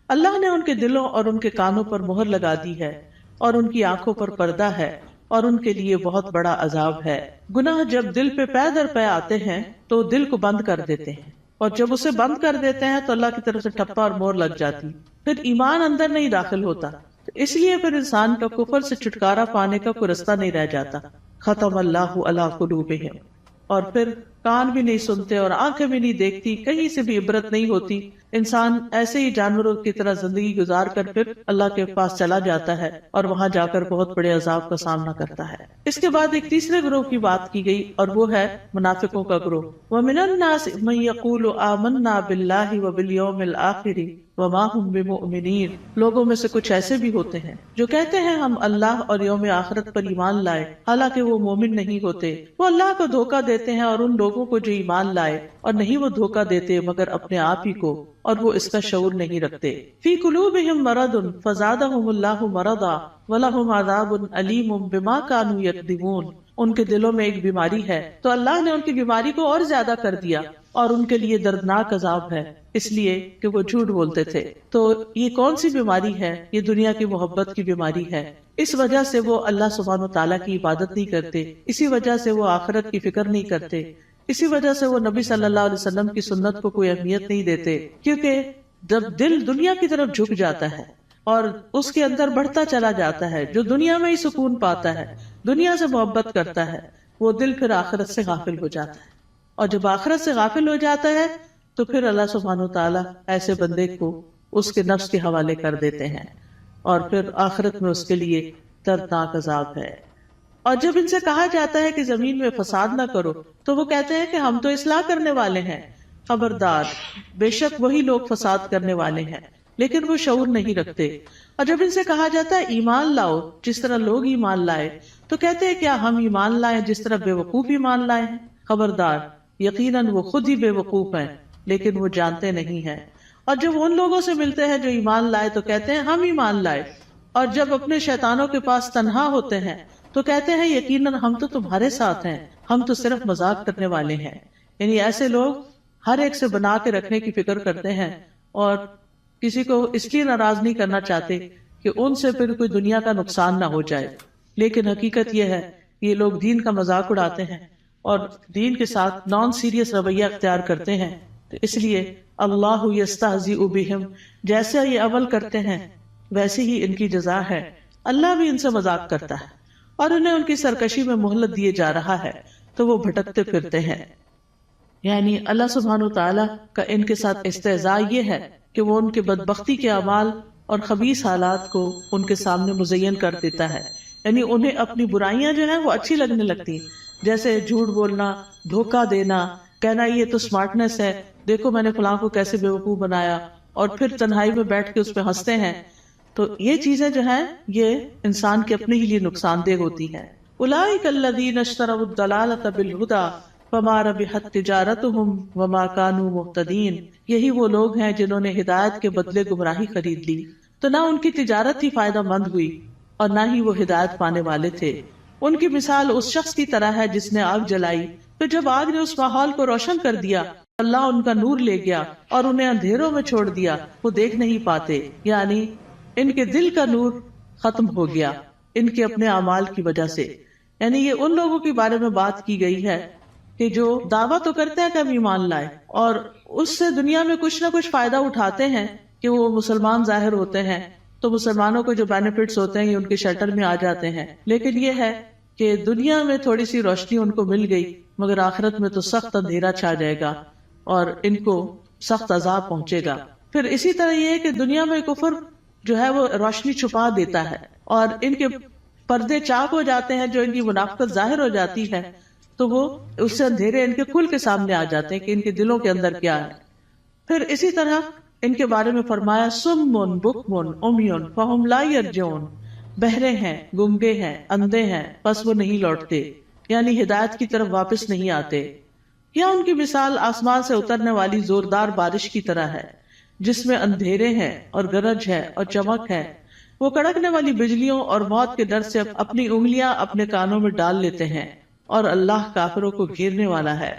اللہ نے ان کے دلوں اور ان کے کانوں پر مہر لگا دی ہے اور ان کی آنکھوں پر پردہ ہے اور ان کے لیے بہت بڑا عذاب ہے. گناہ جب دل پہ پے در پے آتے ہیں تو دل کو بند کر دیتے ہیں، اور جب اسے بند کر دیتے ہیں تو اللہ کی طرف سے ٹھپا اور مہر لگ جاتی، پھر ایمان اندر نہیں داخل ہوتا. اس لیے پھر انسان کا کفر سے چھٹکارا پانے کا کوئی رستہ نہیں رہ جاتا. ختم اللہ علی قلوبہم. اور پھر کان بھی نہیں سنتے اور آنکھیں بھی نہیں دیکھتی، کہیں سے بھی عبرت نہیں ہوتی. انسان ایسے ہی جانوروں کی طرح زندگی گزار کر پھر اللہ کے پاس چلا جاتا ہے اور وہاں جا کر بہت بڑے عذاب کا سامنا کرتا ہے. اس کے بعد ایک تیسرے گروہ کی بات کی گئی اور وہ ہے منافقوں کا گروہ. وَمِنَ النَّاسِ مَن يَقُولُ آمَنَّا بِاللَّهِ وَبِالْيَوْمِ الْآخِرِ وَمَا هُمْ بِمُؤْمِنِينَ. لوگوں میں سے کچھ ایسے بھی ہوتے ہیں جو کہتے ہیں ہم اللہ اور یوم آخرت پر ایمان لائے، حالانکہ وہ مومن نہیں ہوتے. وہ اللہ کو دھوکہ دیتے ہیں اور ان لوگوں کو جو ایمان لائے، اور نہیں وہ دھوکہ دیتے مگر اپنے آپ ہی کو، اور وہ اس کا شعور نہیں رکھتے. فی قلوبہم مرض فزادہم اللہ مرضا ولہم عذاب علیم بما کانوا یکذبون. ان کے دلوں میں ایک بیماری ہے تو اللہ نے ان کی بیماری کو اور زیادہ کر دیا، اور ان کے لیے دردناک عذاب ہے اس لیے کہ وہ جھوٹ بولتے تھے. تو یہ کون سی بیماری ہے؟ یہ دنیا کی محبت کی بیماری ہے. اس وجہ سے وہ اللہ سبحانہ وتعالیٰ کی عبادت نہیں کرتے، اسی وجہ سے وہ آخرت کی فکر نہیں کرتے، اسی وجہ سے وہ نبی صلی اللہ علیہ وسلم کی سنت کو کوئی اہمیت نہیں دیتے. کیونکہ جب دل دنیا کی طرف جھک جاتا ہے اور اس کے اندر بڑھتا چلا جاتا ہے، جو دنیا میں ہی سکون پاتا ہے، دنیا سے محبت کرتا ہے، وہ دل پھر آخرت سے غافل ہو جاتا ہے. اور جب آخرت سے غافل ہو جاتا ہے تو پھر اللہ سبحانہ وتعالیٰ ایسے بندے کو اس کے نفس کے حوالے کر دیتے ہیں، اور پھر آخرت میں اس کے لیے دردناک عذاب ہے. اور جب ان سے کہا جاتا ہے کہ زمین میں فساد نہ کرو تو وہ کہتے ہیں کہ ہم تو اصلاح کرنے والے ہیں. خبردار، بے شک وہی لوگ فساد کرنے والے ہیں لیکن وہ شعور نہیں رکھتے. اور جب ان سے کہا جاتا ہے ایمان لاؤ جس طرح لوگ ایمان لائے، تو کہتے ہیں کیا ہم ایمان لائیں جس طرح بے وقوف ایمان لائے ہیں؟ خبردار، یقیناً وہ خود ہی بے وقوف ہیں لیکن وہ جانتے نہیں ہیں. اور جب ان لوگوں سے ملتے ہیں جو ایمان لائے تو کہتے ہیں ہم ایمان لائے، اور جب اپنے شیطانوں کے پاس تنہا ہوتے ہیں تو کہتے ہیں یقیناً ہم تو تمہارے ساتھ ہیں، ہم تو صرف مذاق کرنے والے ہیں. یعنی ایسے لوگ ہر ایک سے بنا کے رکھنے کی فکر کرتے ہیں اور کسی کو اس لیے ناراض نہیں کرنا چاہتے کہ ان سے پھر کوئی دنیا کا نقصان نہ ہو جائے. لیکن حقیقت یہ ہے یہ لوگ دین کا مذاق اڑاتے ہیں اور دین کے ساتھ نان سیریس رویہ اختیار کرتے ہیں. تو اس لیے اللہ یستہزئ بہم، جیسے یہ عمل کرتے ہیں ویسے ہی ان کی جزا ہے. اللہ بھی ان سے مذاق کرتا ہے اور انہیں ان کی سرکشی میں مہلت دیے جا رہا ہے تو وہ بھٹکتے پھرتے ہیں. یعنی اللہ سبحانہ وتعالیٰ کا ان کے ساتھ استہزاء یہ ہے کہ وہ ان کے بدبختی کے اعمال اور خبیث حالات کو ان کے سامنے مزین کر دیتا ہے. یعنی انہیں اپنی برائیاں جو ہیں وہ اچھی لگنے لگتی ہیں، جیسے جھوٹ بولنا، دھوکہ دینا، کہنا یہ تو سمارٹنس ہے، دیکھو میں نے فلاں کو کیسے بیوقوف بنایا، اور پھر تنہائی میں بیٹھ کے اس پہ ہنستے ہیں. تو یہ چیزیں جو ہیں یہ انسان کے اپنے ہی لیے نقصان دہ ہوتی ہیں. اولئک الذین اشتروا الضلالۃ بالہدی فما ربحت تجارتہم وما کانوا مہتدین. یہی وہ لوگ ہیں جنہوں نے ہدایت کے بدلے گمراہی خرید لی تو نہ ان کی تجارت ہی فائدہ مند ہوئی اور نہ ہی وہ ہدایت پانے والے تھے. ان کی مثال اس شخص کی طرح ہے جس نے آگ جلائی، تو جب آگ نے اس ماحول کو روشن کر دیا اللہ ان کا نور لے گیا اور انہیں اندھیروں میں چھوڑ دیا، وہ دیکھ نہیں پاتے. یعنی ان کے دل کا نور ختم ہو گیا ان کے اپنے اعمال کی وجہ سے. یعنی یہ ان لوگوں کے بارے میں بات کی گئی ہے کہ جو دعویٰ تو کرتے ہیں کہ ہم ایمان لائے اور اس سے دنیا میں کچھ نہ کچھ فائدہ اٹھاتے ہیں کہ وہ مسلمان ظاہر ہوتے ہیں تو مسلمانوں کو جو بینیفٹس ہوتے ہیں یہ ان کے شٹر میں آ جاتے ہیں. لیکن یہ ہے کہ دنیا میں تھوڑی سی روشنی ان کو مل گئی مگر آخرت میں تو سخت اندھیرا چھا جائے گا اور ان کو سخت عذاب پہنچے گا. پھر اسی طرح یہ ہے کہ دنیا میں کفر جو ہے وہ روشنی چھپا دیتا ہے اور ان کے پردے چاک ہو جاتے ہیں، جو ان کی منافقت ظاہر ہو جاتی ہے تو وہ اس سے اندھیرے ان کے کھل کے سامنے آ جاتے ہیں کہ ان کے دلوں کے اندر کیا ہے. پھر اسی طرح ان کے بارے میں فرمایا سم بکم عمی فہم لا یرجعون، بہرے ہیں، گنگے ہیں، اندھے ہیں، پس وہ نہیں لوٹتے، یعنی ہدایت کی طرف واپس نہیں آتے. یا ان کی مثال آسمان سے اترنے والی زوردار بارش کی طرح ہے جس میں اندھیرے ہیں اور گرج ہے اور چمک ہے. وہ کڑکنے والی بجلیوں اور موت کے ڈر سے اپنی انگلیاں اپنے کانوں میں ڈال لیتے ہیں اور اللہ کافروں کو گھیرنے والا ہے.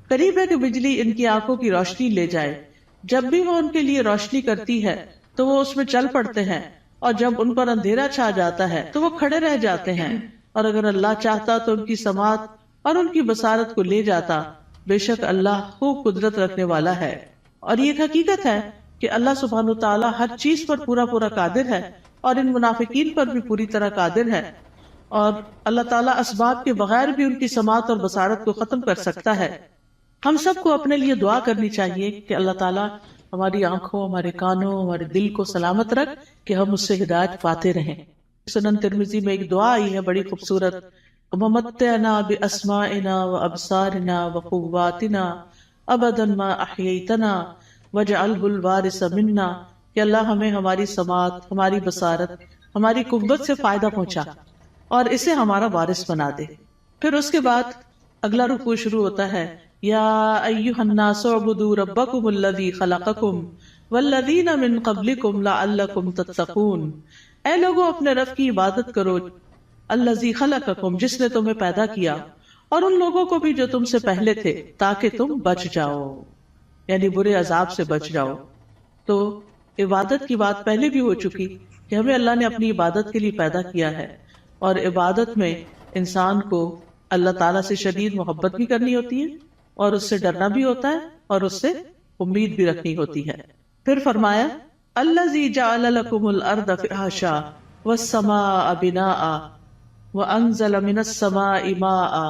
قریب ہے کہ بجلی ان کی آنکھوں کی روشنی لے جائے، جب بھی وہ ان کے لیے روشنی کرتی ہے تو وہ اس میں چل پڑتے ہیں، اور جب ان پر اندھیرا چھا جاتا ہے تو وہ کھڑے رہ جاتے ہیں. اور اگر اللہ چاہتا تو ان کی سماعت اور ان کی بصارت کو لے جاتا، بے شک اللہ خوب قدرت رکھنے والا ہے. اور یہ ایک حقیقت ہے کہ اللہ سبحانہ تعالیٰ ہر چیز پر پورا قادر ہے اور ان منافقین پر بھی پوری طرح قادر ہے، اور اللہ تعالیٰ اسباب کے بغیر بھی ان کی سماعت اور بصارت کو ختم کر سکتا ہے. ہم سب کو اپنے لیے دعا کرنی چاہیے کہ اللہ تعالیٰ ہماری آنکھوں، ہمارے کانوں، ہمارے دل کو سلامت رکھ کہ ہم اس سے ہدایت پاتے رہیں. سنن ترمذی میں ایک دعا آئی ہے بڑی خوبصورت، وَمَتِّعْنَا بِأَسْمَاعِنَا وَأَبْصَارِنَا وَقُوَّاتِنَا أَبَدًا مَا أَحْيَيْتَنَا وَاجْعَلْهُ الْوَارِثَ مِنَّا، کہ اللہ ہمیں ہماری سماعت، ہماری بصارت، ہماری قوت سے فائدہ پہنچا اور اسے ہمارا وارث بنا دے. پھر اس کے بعد اگلا رکوع شروع ہوتا ہے، یا ایھا الناس اعبدوا ربکم الذی خلقکم والذین من قبلکم لعلکم تتقون. اے لوگوں اپنے رب کی عبادت کرو، الذی خلقکم جس نے تمہیں پیدا کیا، اور ان لوگوں کو بھی جو تم سے پہلے تھے، تاکہ تم بچ جاؤ، یعنی برے عذاب سے بچ جاؤ. تو عبادت کی بات پہلے بھی ہو چکی کہ ہمیں اللہ نے اپنی عبادت کے لیے پیدا کیا ہے، اور عبادت میں انسان کو اللہ تعالیٰ سے شدید محبت بھی کرنی ہوتی ہے اور اس سے ڈرنا بھی ہوتا ہے اور اس سے امید بھی رکھنی ہوتی ہے. پھر فرمایا الذی جعل لکم الارض فراشا والسماء بناء وانزل من السماء ماء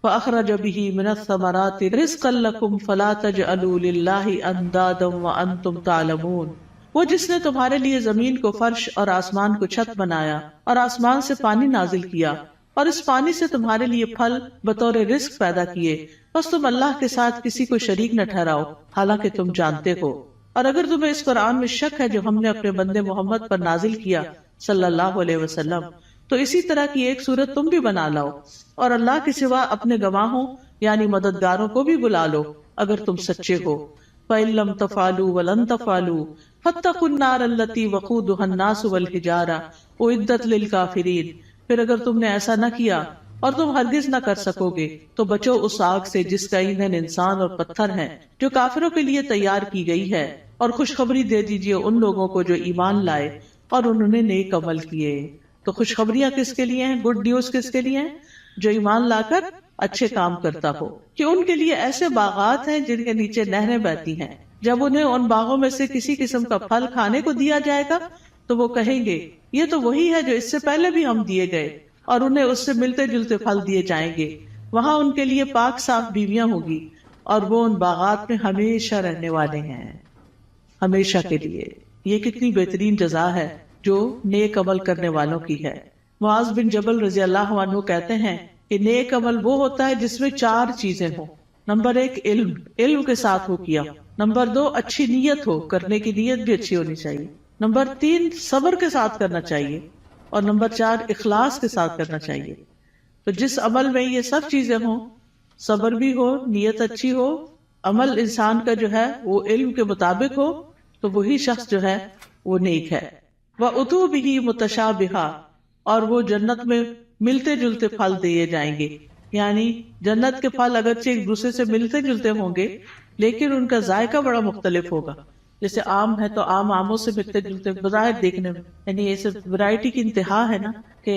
فاخرج به من الثمرات رزقا لکم فلا تجعلوا للہ اندادا وانتم تعلمون. وہ جس نے تمہارے لیے زمین کو فرش اور آسمان کو چھت بنایا اور آسمان سے پانی نازل کیا اور اس پانی سے تمہارے لیے پھل بطور رزق پیدا کیے، بس تم اللہ کے ساتھ کسی کو شریک نہ ٹھہراؤ حالانکہ تم جانتے ہو. اور اگر تمہیں اس قرآن میں شک ہے جو ہم نے اپنے بندے محمد پر نازل کیا صلی اللہ علیہ وسلم، تو اسی طرح کی ایک صورت تم بھی بنا لاؤ، اور اللہ کے سوا اپنے گواہوں یعنی مددگاروں کو بھی بلا لو اگر تم سچے ہو۔ فَإِن لَّمْ تَفْعَلُوا وَلَن تَفْعَلُوا فَاتَّقُوا النَّارَ الَّتِي وَقُودُهَا النَّاسُ وَالْحِجَارَةُ أُعِدَّتْ لِلْكَافِرِينَ، پھر اگر تم نے ایسا نہ کیا اور تم ہرگز نہ کر سکو گے تو بچو اس آگ سے جس کا ایندھن انسان اور پتھر ہے، جو کافروں کے لیے تیار کی گئی ہے، اور خوشخبری دے دیجئے ان لوگوں کو جو ایمان لائے اور انہوں نے نیک عمل کیے۔ تو خوشخبریاں کس کے لیے ہیں؟ گڈ نیوز کس کے لیے ہیں؟ جو ایمان لا کر اچھے کام کرتا ہو، کہ ان کے لیے ایسے باغات ہیں جن کے نیچے نہریں بہتی ہیں، جب انہیں ان باغوں میں سے کسی قسم کا پھل کھانے کو دیا جائے گا تو وہ کہیں گے یہ تو وہی ہے جو اس سے پہلے بھی ہم دیے گئے، اور انہیں اس سے ملتے جلتے پھل دیے جائیں گے۔ وہاں ان کے لیے پاک صاف بیویاں ہوگی، اور وہ ان باغات میں ہمیشہ رہنے والے ہیں، ہمیشہ کے لیے۔ یہ کتنی بہترین جزا ہے جو نیک عمل کرنے والوں کی ہے۔ معاذ بن جبل رضی اللہ عنہ کہتے ہیں کہ نیک عمل وہ ہوتا ہے جس میں 4 چیزیں ہوں۔ نمبر 1 علم کے ساتھ ہو کیا۔ نمبر 2 اچھی نیت ہو، کرنے کی نیت بھی اچھی ہونی چاہیے۔ نمبر 3 صبر کے ساتھ کرنا چاہیے، اور نمبر 4 اخلاص کے ساتھ کرنا چاہیے۔ تو جس عمل میں یہ سب چیزیں ہوں، صبر بھی ہو، نیت اچھی ہو، عمل انسان کا جو ہے وہ علم کے مطابق ہو، تو وہی شخص جو ہے وہ نیک ہے۔ وَأُتُوا بِهِ مُتَشَابِهًا، اور وہ جنت میں ملتے جلتے پھل دیے جائیں گے، یعنی جنت کے پھل اگرچہ ایک دوسرے سے ملتے جلتے ہوں گے لیکن ان کا ذائقہ بڑا مختلف ہوگا۔ جیسے آم ہے تو آموں سے ملتے جلتے بظاہر دیکھنے میں، یعنی یہ صرف ورائٹی کی انتہا ہے نا، کہ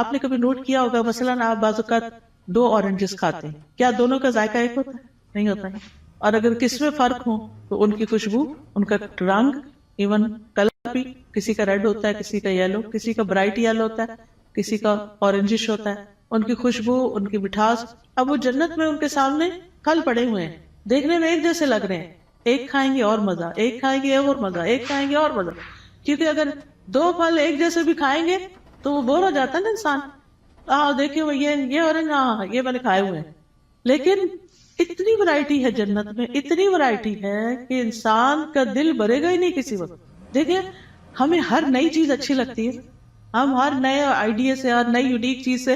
آپ نے کبھی نوٹ کیا ہوگا مثلاً آپ بعض اوقات 2 اورنجز کھاتے ہیں، کیا دونوں کا ذائقہ ایک ہوتا ہے؟ نہیں ہوتا ہے۔ اور اگر کس میں فرق ہو تو ان کی خوشبو، ان کا رنگ، ایون کلر بھی، کسی کا ریڈ ہوتا ہے، کسی کا یلو، کسی کا برائٹ یلو ہوتا ہے، کسی کا اورنجش ہوتا ہے، ان کی خوشبو، ان کی مٹھاس۔ اب وہ جنت میں ان کے سامنے پھل پڑے ہوئے ہیں، دیکھنے میں ایک جیسے لگ رہے ہیں، ایک کھائیں گے اور مزہ، ایک کھائیں گے اور مزہ، ایک کھائیں گے اور مزہ، کیونکہ اگر 2 پھل ایک جیسے بھی کھائیں گے تو وہ بور ہو جاتا ہے نا انسان۔ دیکھیں وہ یہ اورنج، ہاں یہ میں نے کھائے ہوئے ہیں، لیکن اتنی ورائٹی ہے جنت میں، اتنی ورائٹی ہے کہ انسان کا دل بھرے گا ہی نہیں کسی وقت۔ دیکھیں ہمیں ہر نئی چیز اچھی لگتی ہے، ہم ہر نئے آئیڈیا سے، ہر نئی یونیک چیز سے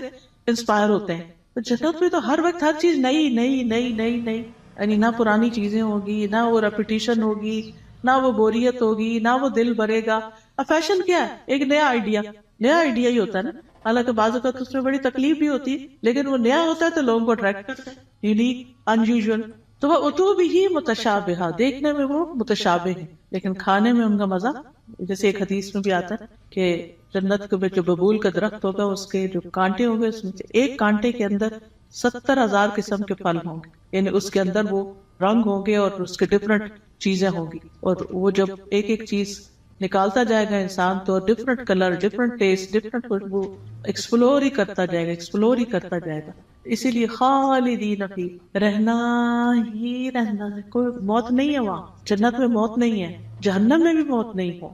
انسپائر ہوتے ہیں، تو جنت میں تو ہر وقت ہر چیز نئی نئی نئی نئی نئی، یعنی نہ پرانی چیزیں ہوگی، نہ وہ ریپیٹیشن ہوگی، نہ وہ بوریت ہوگی، نہ وہ دل بھرے گا۔ اب فیشن کیا ہے؟ ایک نیا آئیڈیا ہی ہوتا ہے نا، حالانکہ بعض اوقات اس میں بڑی تکلیف بھی ہوتی ہے، لیکن وہ نیا ہوتا ہے تو لوگوں کو اٹریکٹ کرتا ہے، یونیک، ان یوزول۔ تو وہ اتو بھی متشابہہ، دیکھنے میں وہ متشابہ ہیں لیکن کھانے میں ان کا مزہ، جیسے ایک حدیث میں بھی آتا ہے کہ جنت کے جو ببول کا درخت ہوگا اس کے جو کانٹے ہوں گے، اس میں سے ایک کانٹے کے اندر 70,000 قسم کے پھل ہوں گے، یعنی اس کے اندر وہ رنگ ہوں گے اور اس کے ڈفرنٹ چیزیں ہوں گی، اور وہ جب ایک ایک چیز نکالتا جائے گا انسان تو different colour, different test, different خوشبو، ایکسپلور ہی کرتا جائے گا، ایکسپلور ہی کرتا جائے گا۔ اسی لیے خالدین فی، رہنا ہی رہنا ہے، کوئی موت نہیں ہے وہاں، جنت میں موت نہیں ہے، جہنم میں بھی موت نہیں ہے۔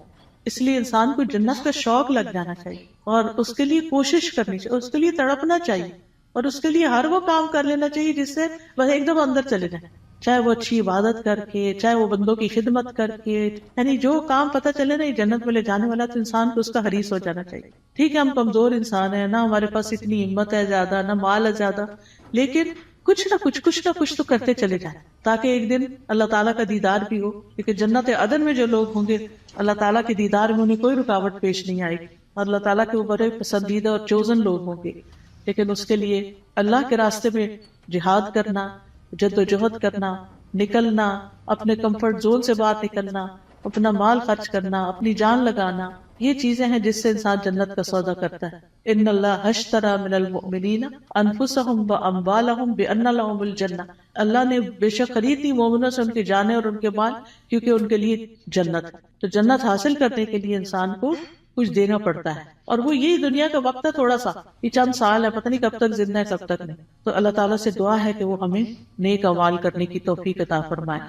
اس لیے انسان کو جنت کا شوق لگ جانا چاہیے اور اس کے لیے کوشش کرنی چاہیے، اس کے لیے تڑپنا چاہیے، اور اس کے لیے ہر وہ کام کر لینا چاہیے جس سے وہ ایک دم اندر چلے جائے، چاہے وہ اچھی عبادت کر کے، چاہے وہ بندوں کی خدمت کر کے، یعنی جو کام پتہ چلے نا یہ جنت میں لے جانے والا، تو انسان کو اس کا حریص ہو جانا چاہیے۔ ٹھیک ہے ہم کمزور انسان ہیں، نہ ہمارے پاس اتنی ہمت ہے زیادہ، نہ مال ہے زیادہ، لیکن کچھ نہ کچھ تو کرتے چلے جائیں تاکہ ایک دن اللہ تعالیٰ کا دیدار بھی ہو، کیونکہ جنت عدن میں جو لوگ ہوں گے اللہ تعالیٰ کے دیدار میں انہیں کوئی رکاوٹ پیش نہیں آئے گی، اور اللہ تعالیٰ کے وہ بڑے پسندیدہ اور چوزن لوگ ہوں گے۔ لیکن اس کے لیے اللہ کے راستے میں جہاد کرنا، جدوجہد کرنا، نکلنا، اپنے کمفرٹ زون سے باہر نکلنا، اپنا مال خرچ کرنا، اپنی جان لگانا، یہ چیزیں ہیں جس سے انسان جنت کا سودا کرتا ہے۔ ان اللہ اشتری من المؤمنین انفسهم واموالهم بان لهم الجنہ، اللہ نے بے شک خرید لی مومنوں سے ان کی جانیں اور ان کے مال، کیونکہ ان کے لیے جنت ہے۔ تو جنت حاصل کرنے کے لیے انسان کو کچھ دینا پڑتا ہے، اور وہ یہی دنیا کا وقت ہے، تھوڑا سا، یہ چند سال ہے، پتہ نہیں کب تک زندہ ہے کب تک نہیں۔ تو اللہ تعالیٰ سے دعا ہے کہ وہ ہمیں نیک اعمال کرنے کی توفیق عطا فرمائے۔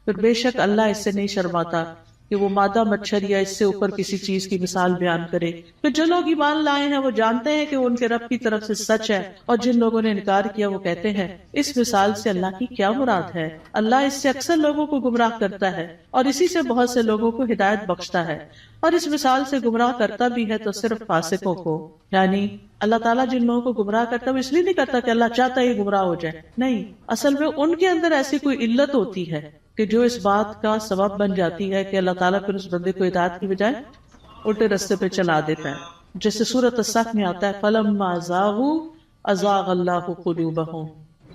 پھر بے شک اللہ اس سے نہیں شرماتا کہ وہ مادہ مچھر یا اس سے اوپر کسی چیز کی مثال بیان کرے. پھر جو لوگ ایمان لائے ہیں وہ جانتے ہیں کہ وہ ان کے رب کی طرف سے سچ ہے، اور جن لوگوں نے انکار کیا وہ کہتے ہیں اس مثال سے اللہ کی کیا مراد ہے. اللہ اس سے اکثر لوگوں کو گمراہ کرتا ہے اور اسی سے بہت سے لوگوں کو ہدایت بخشتا ہے، اور اس مثال سے گمراہ کرتا بھی ہے تو صرف فاسقوں کو. یعنی اللہ تعالیٰ جن لوگوں کو گمراہ کرتا ہے وہ اس لیے نہیں کرتا کہ اللہ چاہتا ہے گمراہ ہو جائے، نہیں، اصل میں ان کے اندر ایسی کوئی علت ہوتی ہے کہ جو اس بات کا سبب بن جاتی ہے کہ اللہ تعالیٰ پھر اس بندے کو ہدایت کی بجائے الٹے رستے پہ چلا دیتا ہے. جیسے سورۃ الصف میں آتا ہے فَلَمَّا زَاغُوا أَزَاغَ اللَّهُ قُلُوبَهُمْ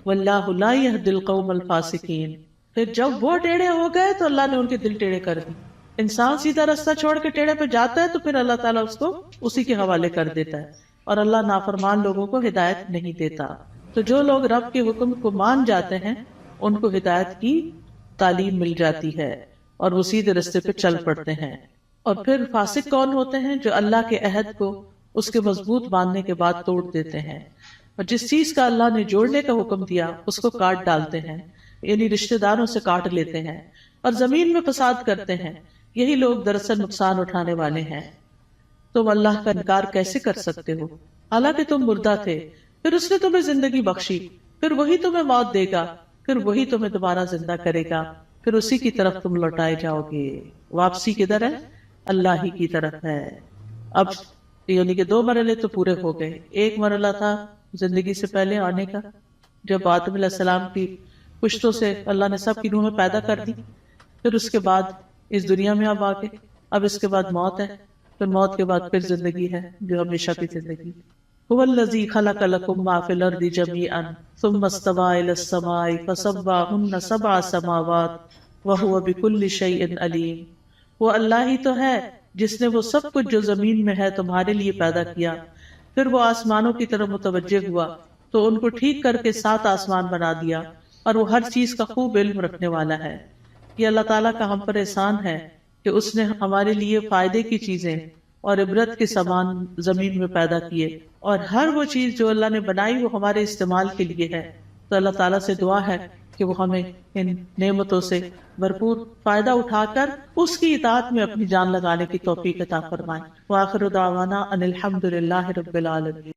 وَاللَّهُ لَا يَهْدِي الْقَوْمَ الْفَاسِقِينَ. پھر جب وہ ٹیڑھے ہو گئے تو اللہ نے ان کے دل ٹیڑھے کر دی. انسان سیدھا راستہ چھوڑ کے ٹیڑھے پہ جاتا ہے تو پھر اللہ تعالیٰ اس کو اسی کے حوالے کر دیتا ہے، اور اللہ نافرمان لوگوں کو ہدایت نہیں دیتا. تو جو لوگ رب کے حکم کو مان جاتے ہیں ان کو ہدایت کی تعلیم مل جاتی ہے اور وہ سیدھے رستے پہ چل پڑتے ہیں. اور پھر فاسق کون ہوتے ہیں؟ جو اللہ کے عہد کو اس کے مضبوط باندھنے کے بعد توڑ دیتے ہیں، اور جس چیز کا اللہ نے جوڑنے کا حکم دیا اس کو کاٹ ڈالتے ہیں، یعنی رشتہ داروں سے کاٹ لیتے ہیں اور زمین میں فساد کرتے ہیں. یہی لوگ دراصل نقصان اٹھانے والے ہیں. تم اللہ کا انکار کیسے کر سکتے ہو حالانکہ تم مردہ تھے، پھر اس نے تمہیں زندگی بخشی، پھر وہی تمہیں موت دے گا، پھر وہی تمہیں دوبارہ زندہ کرے گا، پھر اسی کی طرف تم لوٹائے جاؤ گے. واپسی کدھر ہے؟ اللہ ہی کی طرف ہے. اب یعنی کہ 2 مرحلے تو پورے ہو گئے. ایک مرحلہ تھا زندگی سے پہلے آنے کا، جب آدم علیہ السلام کی پشتوں سے اللہ نے سب کی روحیں پیدا کر دی، پھر اس کے بعد اس دنیا میں اب آگے، اب اس کے بعد موت ہے، پھر موت کے بعد پھر زندگی ہے جو ہمیشہ کی زندگی. هو الذی خلق لکم ما فی الارض جمیعا ثم استوی الی السماء فسواہن 7 سماوات وہو بکل شیء علیم. وہ اللہ ہی تو ہے جس نے وہ سب کچھ جو زمین میں ہے تمہارے لیے پیدا کیا، پھر وہ آسمانوں کی طرف متوجہ ہوا تو ان کو ٹھیک کر کے 7 آسمان بنا دیا، اور وہ ہر چیز کا خوب علم رکھنے والا ہے. یہ اللہ تعالیٰ کا ہم پر احسان ہے کہ اس نے ہمارے لیے فائدے کی چیزیں اور عبرت کے سامان زمین میں پیدا کیے، اور ہر وہ چیز جو اللہ نے بنائی وہ ہمارے استعمال کے لیے ہے. تو اللہ تعالیٰ سے دعا ہے کہ وہ ہمیں ان نعمتوں سے بھرپور فائدہ اٹھا کر اس کی اطاعت میں اپنی جان لگانے کی توفیق عطا فرمائے. وآخر دعوانا ان الحمد للہ رب العالمین.